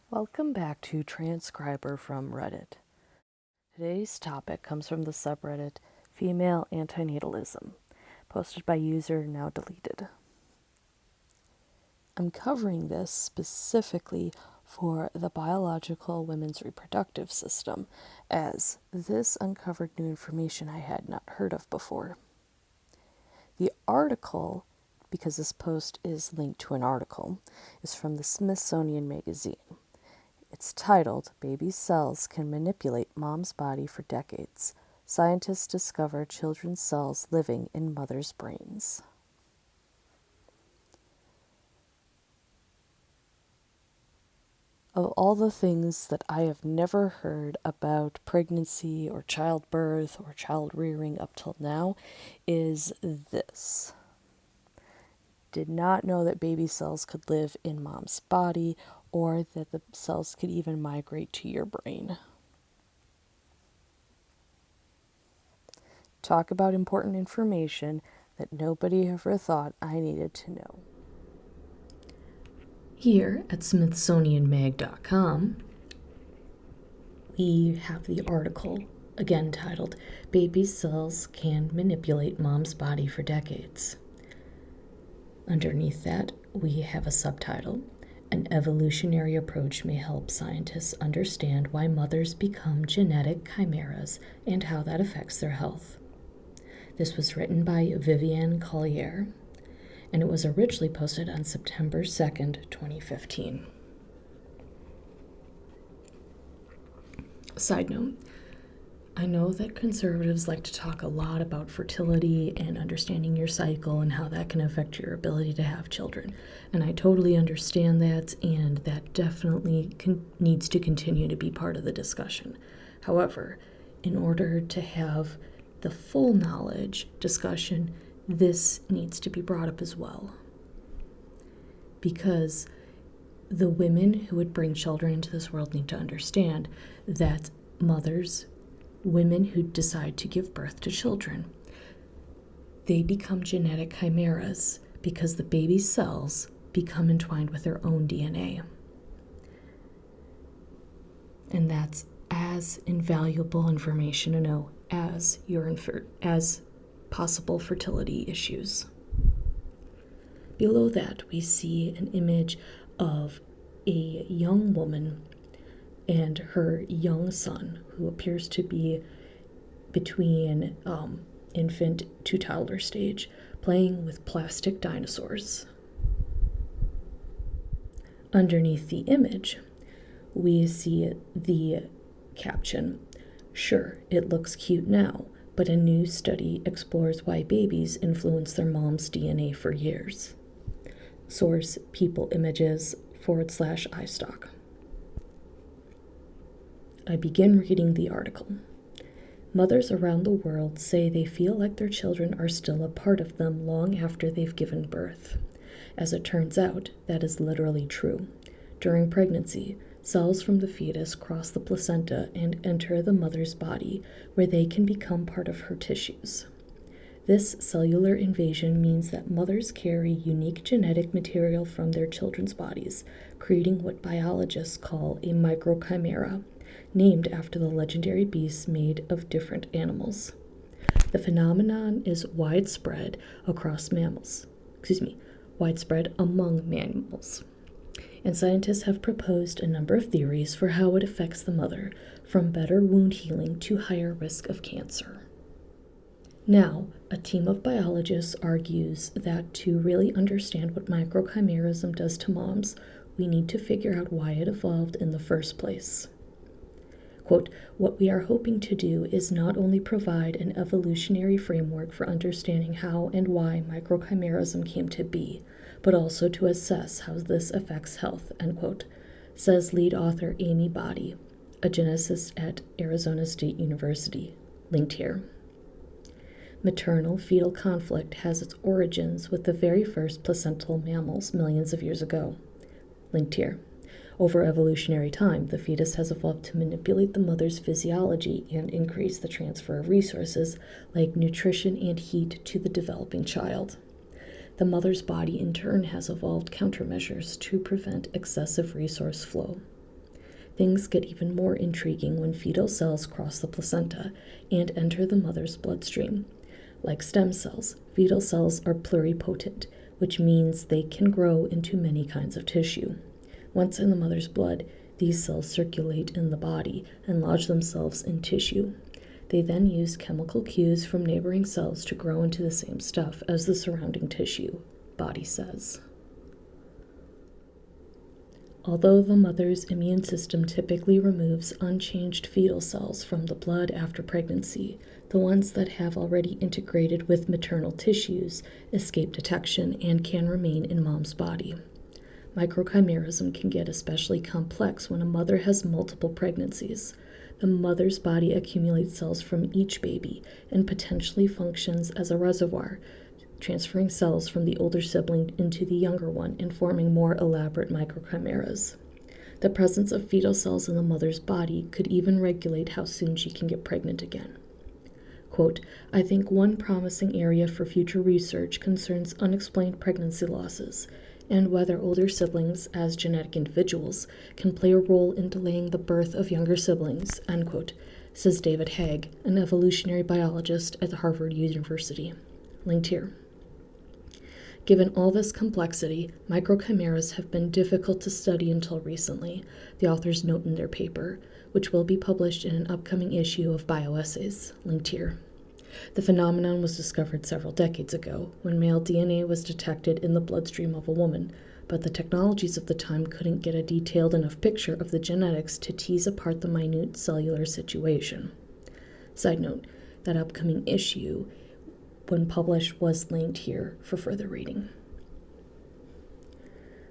Welcome back to Transcriber from Reddit. Today's topic comes from the subreddit FemaleAntinatalism, posted by user now deleted. I'm covering this specifically for the biological women's reproductive system, as this uncovered new information I had not heard of before. The article, because this post is linked to an article, is from the Smithsonian Magazine. It's titled, "Baby Cells Can Manipulate Mom's Body for Decades. Scientists Discover Children's Cells Living in Mothers' Brains." Of all the things that I have never heard about pregnancy or childbirth or child rearing up till now is this. Did not know that baby cells could live in mom's body or that the cells could even migrate to your brain. Talk about important information that nobody ever thought I needed to know. Here at SmithsonianMag.com, we have the article, again titled, "Baby Cells Can Manipulate Mom's Body for Decades." Underneath that, we have a subtitle, "An evolutionary approach may help scientists understand why mothers become genetic chimeras and how that affects their health." This was written by Viviane Collier, and it was originally posted on September 2nd, 2015. Side note, I know that conservatives like to talk a lot about fertility and understanding your cycle and how that can affect your ability to have children. And I totally understand that, and that definitely needs to continue to be part of the discussion. However, in order to have the full knowledge discussion, this needs to be brought up as well. Because the women who would bring children into this world need to understand that women who decide to give birth to children, they become genetic chimeras because the baby cells become entwined with their own DNA. And that's as invaluable information to know as as possible fertility issues. Below that, we see an image of a young woman and her young son, who appears to be between infant to toddler stage, playing with plastic dinosaurs. Underneath the image, we see the caption, "Sure, it looks cute now, but a new study explores why babies influence their mom's DNA for years." Source, People Images /iStock. I begin reading the article. Mothers around the world say they feel like their children are still a part of them long after they've given birth. As it turns out, that is literally true. During pregnancy, cells from the fetus cross the placenta and enter the mother's body, where they can become part of her tissues. This cellular invasion means that mothers carry unique genetic material from their children's bodies, creating what biologists call a microchimera, named after the legendary beasts made of different animals. The phenomenon is widespread among mammals. And scientists have proposed a number of theories for how it affects the mother, from better wound healing to higher risk of cancer. Now, a team of biologists argues that to really understand what microchimerism does to moms, we need to figure out why it evolved in the first place. Quote, "What we are hoping to do is not only provide an evolutionary framework for understanding how and why microchimerism came to be, but also to assess how this affects health," end quote, says lead author Amy Boddy, a geneticist at Arizona State University, linked here. Maternal-fetal conflict has its origins with the very first placental mammals millions of years ago, linked here. Over evolutionary time, the fetus has evolved to manipulate the mother's physiology and increase the transfer of resources like nutrition and heat to the developing child. The mother's body in turn has evolved countermeasures to prevent excessive resource flow. Things get even more intriguing when fetal cells cross the placenta and enter the mother's bloodstream. Like stem cells, fetal cells are pluripotent, which means they can grow into many kinds of tissue. Once in the mother's blood, these cells circulate in the body and lodge themselves in tissue. They then use chemical cues from neighboring cells to grow into the same stuff as the surrounding tissue, Body says. Although the mother's immune system typically removes unchanged fetal cells from the blood after pregnancy, the ones that have already integrated with maternal tissues escape detection and can remain in mom's body. Microchimerism can get especially complex when a mother has multiple pregnancies. The mother's body accumulates cells from each baby and potentially functions as a reservoir, transferring cells from the older sibling into the younger one and forming more elaborate microchimeras. The presence of fetal cells in the mother's body could even regulate how soon she can get pregnant again. Quote, I think one promising area for future research concerns unexplained pregnancy losses and whether older siblings, as genetic individuals, can play a role in delaying the birth of younger siblings, end quote, says David Haig, an evolutionary biologist at Harvard University. Linked here. Given all this complexity, microchimeras have been difficult to study until recently, the authors note in their paper, which will be published in an upcoming issue of Bioessays, linked here. The phenomenon was discovered several decades ago, when male DNA was detected in the bloodstream of a woman, but the technologies of the time couldn't get a detailed enough picture of the genetics to tease apart the minute cellular situation. Side note, that upcoming issue, when published, was linked here for further reading.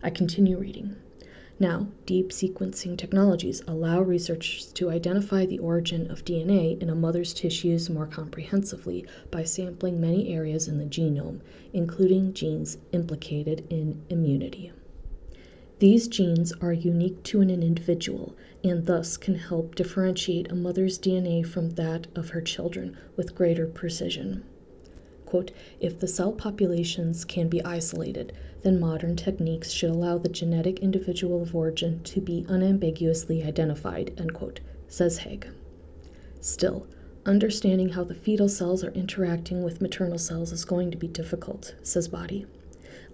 I continue reading. Now, deep sequencing technologies allow researchers to identify the origin of DNA in a mother's tissues more comprehensively by sampling many areas in the genome, including genes implicated in immunity. These genes are unique to an individual and thus can help differentiate a mother's DNA from that of her children with greater precision. Quote, if the cell populations can be isolated, then modern techniques should allow the genetic individual of origin to be unambiguously identified, end quote, says Haig. Still, understanding how the fetal cells are interacting with maternal cells is going to be difficult, says Body.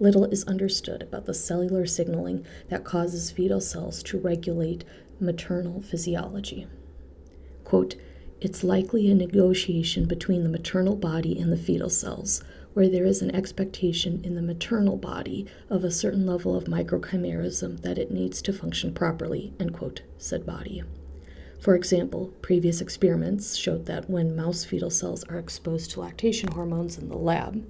Little is understood about the cellular signaling that causes fetal cells to regulate maternal physiology. Quote, it's likely a negotiation between the maternal body and the fetal cells, where there is an expectation in the maternal body of a certain level of microchimerism that it needs to function properly, end quote, said Body. For example, previous experiments showed that when mouse fetal cells are exposed to lactation hormones in the lab,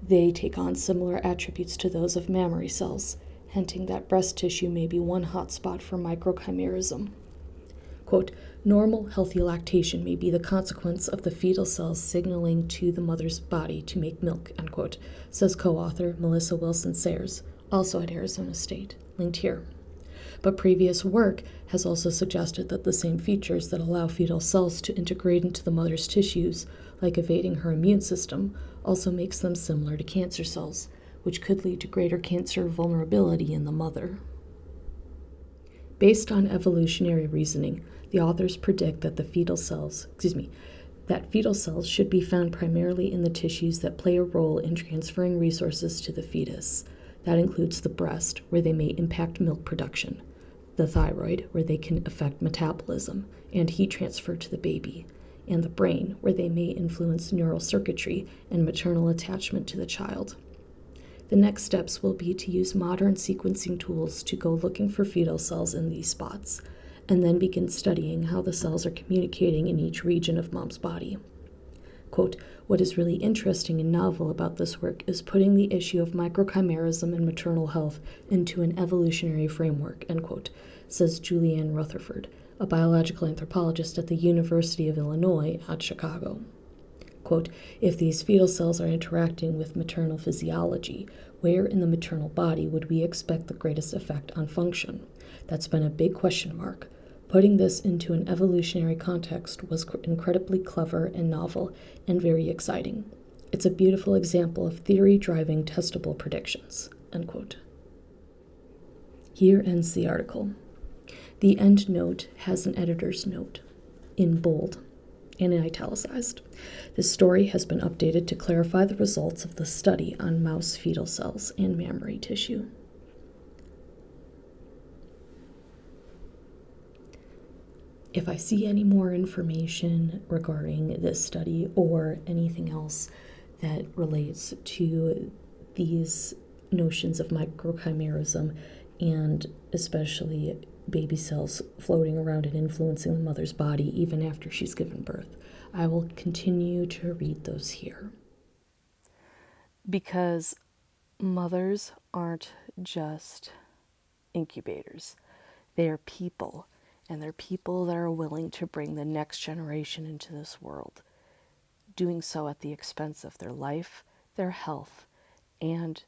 they take on similar attributes to those of mammary cells, hinting that breast tissue may be one hotspot for microchimerism. Quote, normal, healthy lactation may be the consequence of the fetal cells signaling to the mother's body to make milk, end quote, says co-author Melissa Wilson Sayers, also at Arizona State, linked here. But previous work has also suggested that the same features that allow fetal cells to integrate into the mother's tissues, like evading her immune system, also makes them similar to cancer cells, which could lead to greater cancer vulnerability in the mother. Based on evolutionary reasoning, the authors predict that fetal cells should be found primarily in the tissues that play a role in transferring resources to the fetus. That includes the breast, where they may impact milk production, the thyroid, where they can affect metabolism and heat transfer to the baby, and the brain, where they may influence neural circuitry and maternal attachment to the child. The next steps will be to use modern sequencing tools to go looking for fetal cells in these spots, and then begin studying how the cells are communicating in each region of mom's body. Quote, what is really interesting and novel about this work is putting the issue of microchimerism and maternal health into an evolutionary framework, end quote, says Julianne Rutherford, a biological anthropologist at the University of Illinois at Chicago. Quote, if these fetal cells are interacting with maternal physiology, where in the maternal body would we expect the greatest effect on function? That's been a big question mark. Putting this into an evolutionary context was incredibly clever and novel and very exciting. It's a beautiful example of theory driving testable predictions, end quote. Here ends the article. The end note has an editor's note in bold and in italicized. This story has been updated to clarify the results of the study on mouse fetal cells and mammary tissue. If I see any more information regarding this study or anything else that relates to these notions of microchimerism, and especially baby cells floating around and influencing the mother's body even after she's given birth, I will continue to read those here. Because mothers aren't just incubators, they are people, and they're people that are willing to bring the next generation into this world, doing so at the expense of their life, their health, and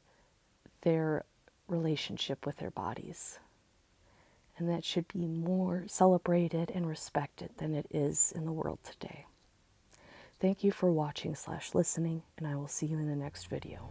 their relationship with their bodies. And that should be more celebrated and respected than it is in the world today. Thank you for watching/listening, and I will see you in the next video.